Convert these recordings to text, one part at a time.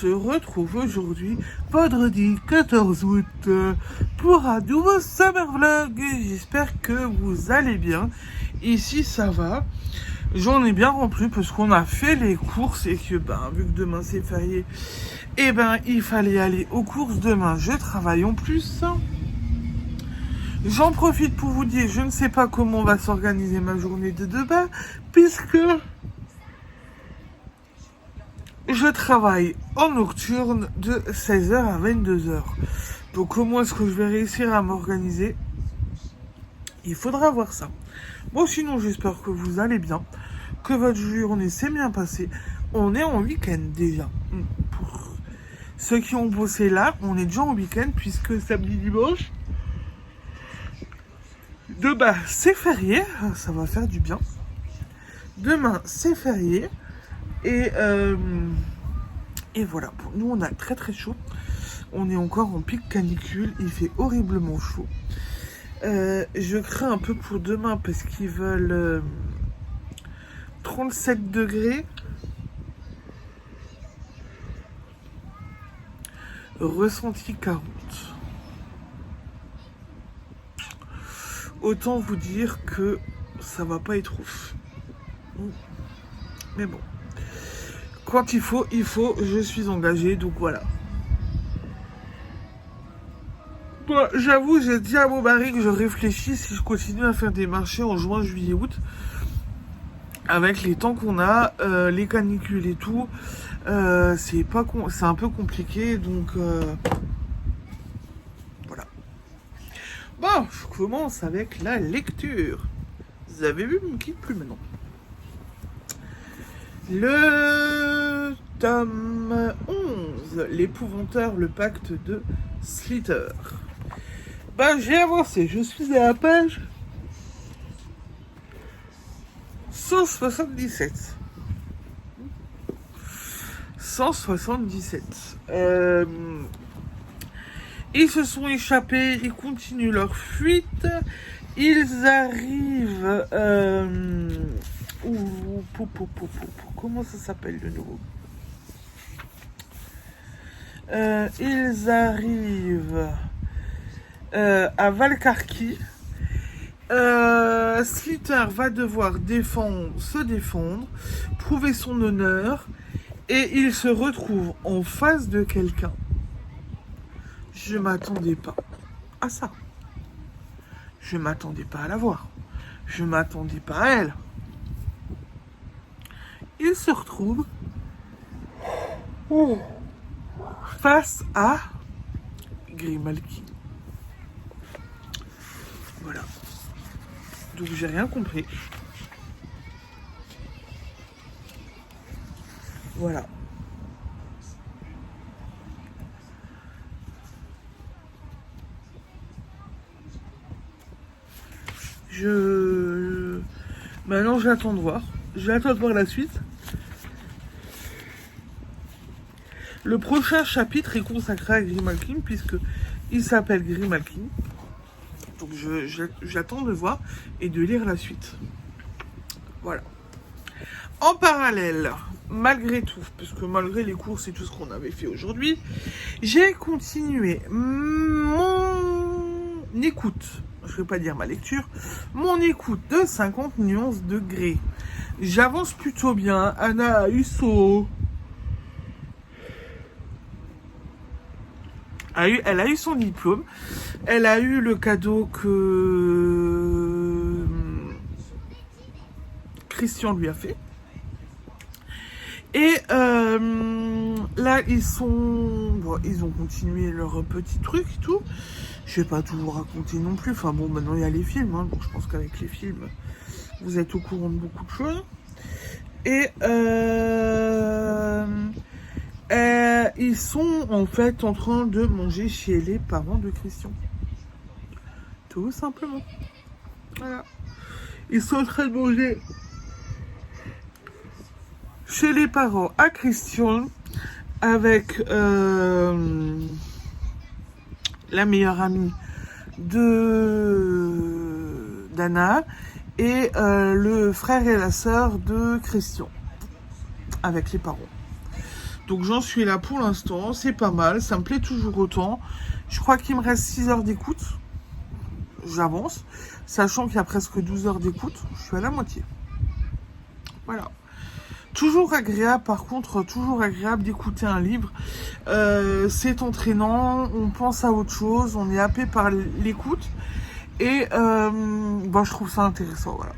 se retrouve aujourd'hui, vendredi 14 août, pour un nouveau Summer Vlog. J'espère que vous allez bien. Ici, ça va. J'en ai bien rempli parce qu'on a fait les courses et que, vu que demain c'est férié, il fallait aller aux courses. Demain, je travaille en plus. J'en profite pour vous dire, je ne sais pas comment va s'organiser ma journée de demain, puisque je travaille en nocturne de 16h à 22h. Donc comment est-ce que je vais réussir à m'organiser? Il faudra voir ça. Bon, sinon j'espère que vous allez bien, que votre journée s'est bien passée. On est en week-end déjà. Pour ceux qui ont bossé là, on est déjà en week-end puisque samedi, dimanche, demain c'est férié, ça va faire du bien. Demain c'est férié. Et voilà, pour nous on a très très chaud. On est encore en pic canicule, il fait horriblement chaud. Je crains un peu pour demain parce qu'ils veulent 37 degrés. Ressenti 40. Autant vous dire que ça va pas être ouf. Mais bon. Quand il faut, je suis engagée, donc voilà. Bon, j'avoue, j'ai dit à mon mari que je réfléchis si je continue à faire des marchés en juin, juillet, août. Avec les temps qu'on a, les canicules et tout, c'est un peu compliqué, donc voilà. Bon, je commence avec la lecture. Vous avez vu, il me quitte plus maintenant. Le tome 11, l'épouvanteur, le pacte de Slither. J'ai avancé, je suis à la page 177. 177. Ils se sont échappés, ils continuent leur fuite. Ils arrivent... comment ça s'appelle de nouveau? Ils arrivent à Valcarqui. Slither va devoir se défendre, prouver son honneur, et il se retrouve en face de quelqu'un. Je m'attendais pas à ça. Je m'attendais pas à la voir. Je m'attendais pas à elle. Il se retrouve face à Grimalkin. Voilà. Donc j'ai rien compris. Voilà. Maintenant j'attends de voir. J'attends de voir la suite. Le prochain chapitre est consacré à Grimalkin puisque il s'appelle Grimalkin. Donc j'attends de voir et de lire la suite. Voilà. En parallèle, malgré tout, parce que malgré les courses et tout ce qu'on avait fait aujourd'hui, j'ai continué mon écoute, je ne vais pas dire ma lecture, mon écoute de 50 nuances de gré. J'avance plutôt bien. Anna a eu elle a eu son diplôme. Elle a eu le cadeau que Christian lui a fait. Et là, ils ont continué leur petit truc et tout. Je vais pas tout vous raconter non plus. Enfin bon, maintenant il y a les films, donc je pense qu'avec les films, vous êtes au courant de beaucoup de choses. Et ils sont en fait en train de manger chez les parents de Christian. Tout simplement. Voilà. Ils sont en train de manger chez les parents à Christian avec la meilleure amie d'Anna et le frère et la sœur de Christian avec les parents. Donc j'en suis là pour l'instant, c'est pas mal, ça me plaît toujours autant. Je crois qu'il me reste 6 heures d'écoute. J'avance, sachant qu'il y a presque 12 heures d'écoute, je suis à la moitié. Voilà. Toujours agréable, par contre, toujours agréable d'écouter un livre. C'est entraînant, on pense à autre chose, on est happé par l'écoute. Et je trouve ça intéressant, voilà.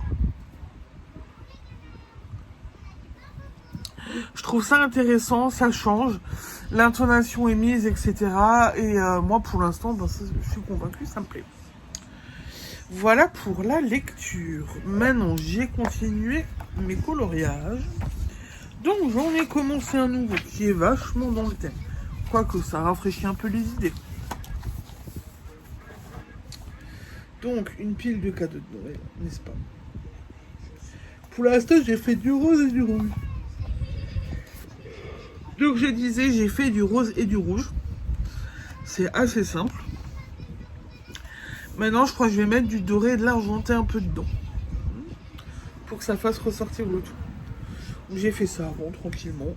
Je trouve ça intéressant, ça change. L'intonation est mise, etc. Et moi, pour l'instant, je suis convaincue, ça me plaît. Voilà pour la lecture. Maintenant, j'ai continué mes coloriages. Donc, j'en ai commencé un nouveau qui est vachement dans le thème. Quoique, ça rafraîchit un peu les idées. Donc, une pile de cadeaux de Noël, n'est-ce pas? Pour l'instant, j'ai fait du rose et du rouge. Donc, je disais, j'ai fait du rose et du rouge. C'est assez simple. Maintenant, je crois que je vais mettre du doré et de l'argenté un peu dedans. Pour que ça fasse ressortir le tout. J'ai fait ça avant, tranquillement.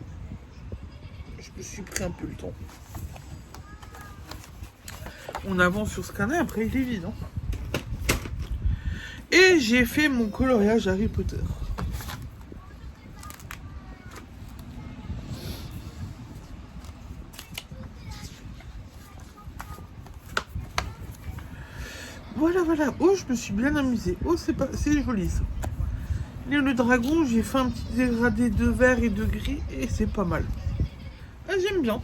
Je me suis pris un peu le temps. On avance sur ce carnet, après il est vide. Hein. Et j'ai fait mon coloriage Harry Potter. Voilà, voilà. Oh, je me suis bien amusée. Oh, c'est joli ça. Et le dragon, j'ai fait un petit dégradé de vert et de gris et c'est pas mal. Ah, j'aime bien.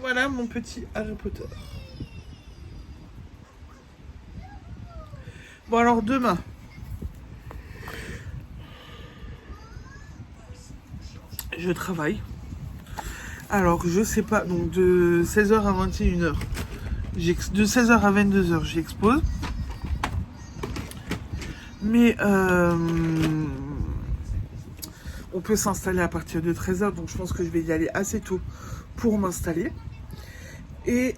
Voilà mon petit Harry Potter. Bon, alors demain. Je travaille. Alors, je sais pas. Donc, de 16h à 21h. De 16h à 22h, j'expose. Mais on peut s'installer à partir de 13h. Donc, je pense que je vais y aller assez tôt pour m'installer. Et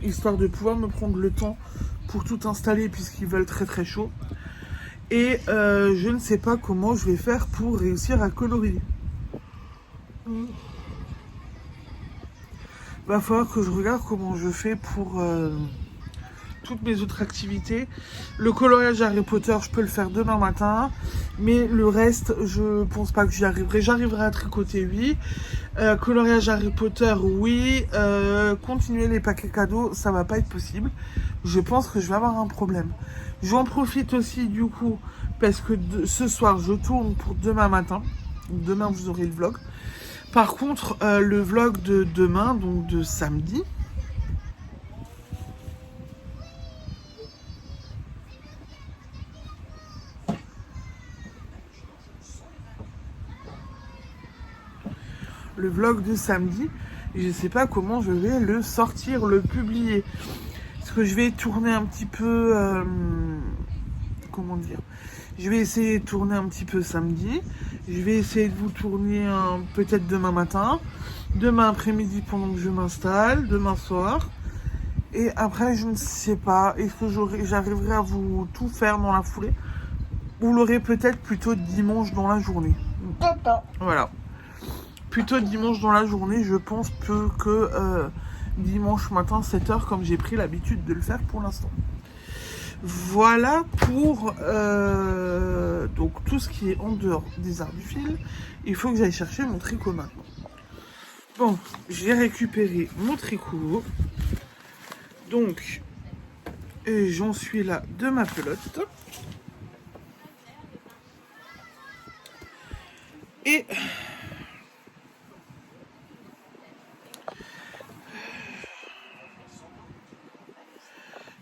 histoire de pouvoir me prendre le temps pour tout installer puisqu'ils veulent très très chaud. Et je ne sais pas comment je vais faire pour réussir à colorier. Va falloir que je regarde comment je fais pour toutes mes autres activités. Le coloriage Harry Potter, je peux le faire demain matin. Mais le reste, je pense pas que j'y arriverai. J'arriverai à tricoter, oui. Coloriage Harry Potter, oui. Continuer les paquets cadeaux, ça va pas être possible. Je pense que je vais avoir un problème. J'en profite aussi du coup, parce que ce soir, je tourne pour demain matin. Demain, vous aurez le vlog. Par contre, le vlog de demain, donc de samedi, je ne sais pas comment je vais le sortir, le publier. Parce que je vais tourner un petit peu... comment dire? Je vais essayer de tourner un petit peu samedi. Je vais essayer de vous tourner peut-être demain matin. Demain après-midi pendant que je m'installe. Demain soir. Et après, je ne sais pas. Est-ce que j'arriverai à vous tout faire dans la foulée? Vous l'aurez peut-être plutôt dimanche dans la journée. Voilà. Plutôt dimanche dans la journée. Je pense que dimanche matin 7h comme j'ai pris l'habitude de le faire pour l'instant. Voilà pour donc tout ce qui est en dehors des arts du fil. Il faut que j'aille chercher mon tricot maintenant. Bon, j'ai récupéré mon tricot. Donc, j'en suis là de ma pelote. Et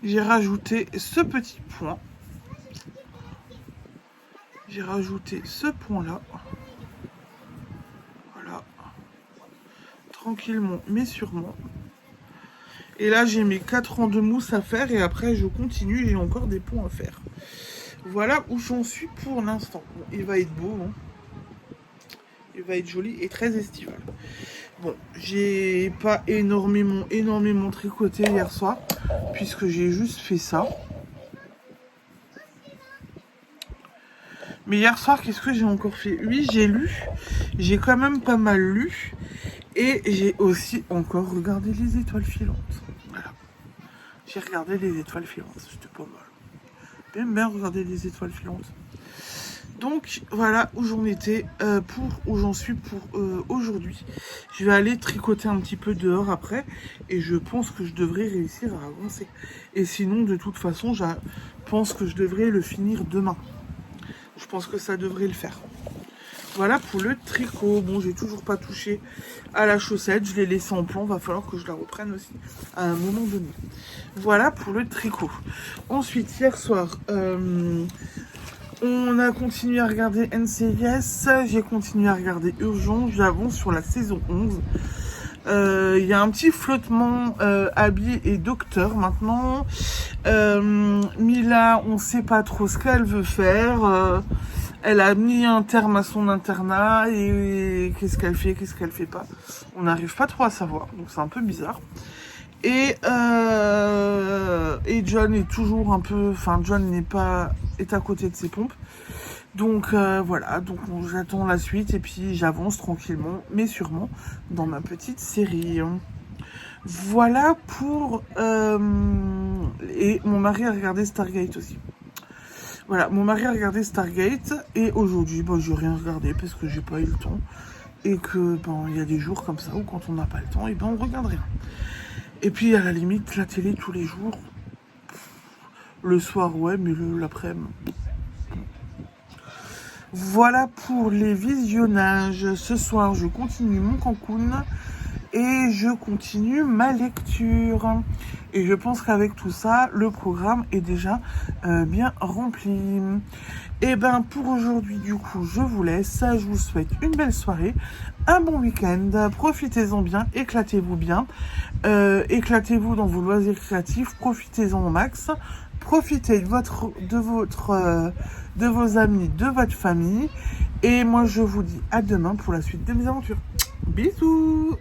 j'ai rajouté ce petit point. J'ai rajouté ce point-là. Voilà. Tranquillement, mais sûrement. Et là, j'ai mes 4 rangs de mousse à faire. Et après, je continue. J'ai encore des ponts à faire. Voilà où j'en suis pour l'instant. Bon, il va être beau. Hein. Il va être joli et très estival. Bon, j'ai pas énormément tricoté hier soir. Puisque j'ai juste fait ça. Mais hier soir, qu'est-ce que j'ai encore fait? Oui, j'ai lu. J'ai quand même pas mal lu. Et j'ai aussi encore regardé les étoiles filantes. Voilà. J'ai regardé les étoiles filantes. C'était pas mal. J'aime bien regarder les étoiles filantes. Donc voilà où j'en étais où j'en suis pour aujourd'hui. Je vais aller tricoter un petit peu dehors après et je pense que je devrais réussir à avancer. Et sinon de toute façon je pense que je devrais le finir demain. Je pense que ça devrait le faire. Voilà pour le tricot. Bon, j'ai toujours pas touché à la chaussette, je l'ai laissée en plan, va falloir que je la reprenne aussi à un moment donné. Voilà pour le tricot. Ensuite hier soir on a continué à regarder NCIS, j'ai continué à regarder Urgence, j'avance sur la saison 11. Il y a un petit flottement Abby et Docteur maintenant. Mila, on sait pas trop ce qu'elle veut faire. Elle a mis un terme à son internat et qu'est-ce qu'elle fait pas. On n'arrive pas trop à savoir, donc c'est un peu bizarre. Et John est toujours un peu... Enfin, John est à côté de ses pompes. Donc voilà, donc j'attends la suite et puis j'avance tranquillement, mais sûrement, dans ma petite série. Voilà pour... Et mon mari a regardé Stargate aussi. Voilà, mon mari a regardé Stargate et aujourd'hui, bon, j'ai rien regardé parce que j'ai pas eu le temps. Et que, bon, il y a des jours comme ça où quand on n'a pas le temps, et ben on regarde rien. Et puis à la limite, la télé tous les jours. Le soir, ouais, mais l'après-midi. Voilà pour les visionnages. Ce soir, je continue mon Cancun et je continue ma lecture. Et je pense qu'avec tout ça, le programme est déjà bien rempli. Et ben pour aujourd'hui, du coup, je vous laisse. Je vous souhaite une belle soirée, un bon week-end. Profitez-en bien, éclatez-vous bien. Éclatez-vous dans vos loisirs créatifs. Profitez-en au max. Profitez de vos amis, de votre famille. Et moi, je vous dis à demain pour la suite de mes aventures. Bisous!